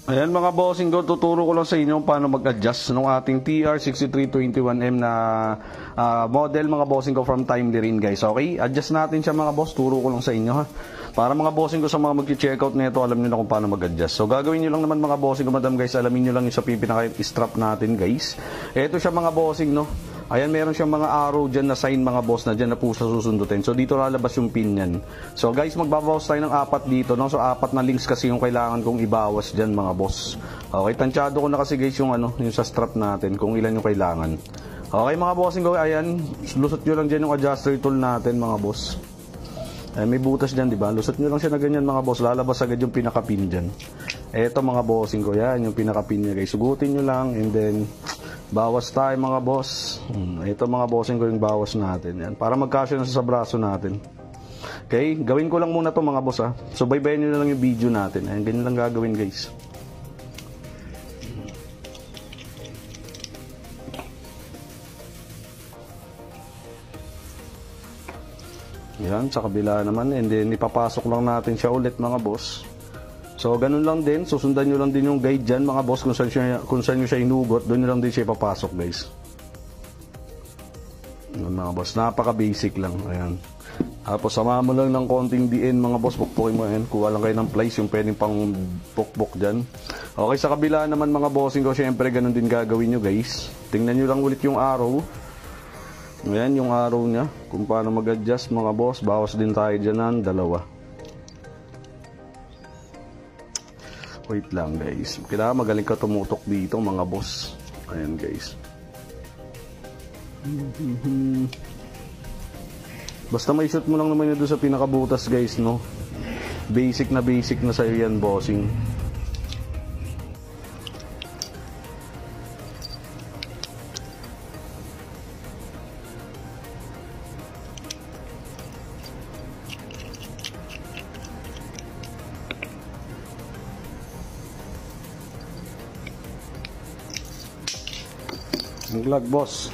Ayan mga bossing ko, tuturo ko lang sa inyo paano mag-adjust ng ating TR6321M na model mga bossing ko from Timely rin guys. Okay, adjust natin siya mga boss, turo ko lang sa inyo ha. Para mga bossing ko sa mga mag-checkout nito, alam niyo na kung paano mag-adjust. So gagawin niyo lang naman mga bossing ko madam guys, alamin niyo lang yung sa pinaka-strap natin guys. Ito siya mga bossing no. Ayan, meron siyang mga arrow dyan na sign mga boss na dyan na po sa susundutin. So dito lalabas yung pin yan. So guys, magbabawas tayo ng 4 dito. No? So 4 na links kasi yung kailangan kong ibawas dyan mga boss. Okay, tansyado ko na kasi guys yung, yung sa strap natin kung ilan yung kailangan. Okay mga bossing ko, ayan, lusot nyo lang dyan yung adjuster tool natin mga boss. Ayan, may butas dyan diba? Lusot nyo lang siya na ganyan mga boss. Lalabas agad yung pinaka-pin dyan. Eto mga bossing ko, yan yung pinaka-pin niya guys. Sugutin nyo lang and then bawas tayo mga boss. Ito mga bossing ko yung bawas natin. Yan, para magkasya na sa braso natin. Okay, gawin ko lang muna to mga boss ha. So baybayin nyo na lang yung video natin. Ayan, ganyan lang gagawin guys. Yan, sa kabila naman. And then ipapasok lang natin siya ulit mga boss. So, ganun lang din. Susundan nyo lang din yung guide dyan, mga boss, kung saan nyo siya inugot. Doon nyo lang din siya ipapasok, guys. Yan, mga boss. Napaka-basic lang. Ayan. Tapos, sama mo lang ng konting diin, mga boss. Pukpukin mo. Ayan. Kuha lang kayo ng plies, yung pwedeng pang pukpuk dyan. Okay, sa kabila naman, mga bossing ko, syempre, ganun din gagawin nyo, guys. Tingnan nyo lang ulit yung arrow. Ayan, yung arrow niya. Kung paano mag-adjust, mga boss. Bawas din tayo dyan ng 2. Wait lang guys. Kailangan magaling ka tumutok dito mga boss. Ayan guys. Basta may shoot mo lang naman yun doon sa pinakabutas guys no. Basic na sa'yo yan bossing. Ang lag boss.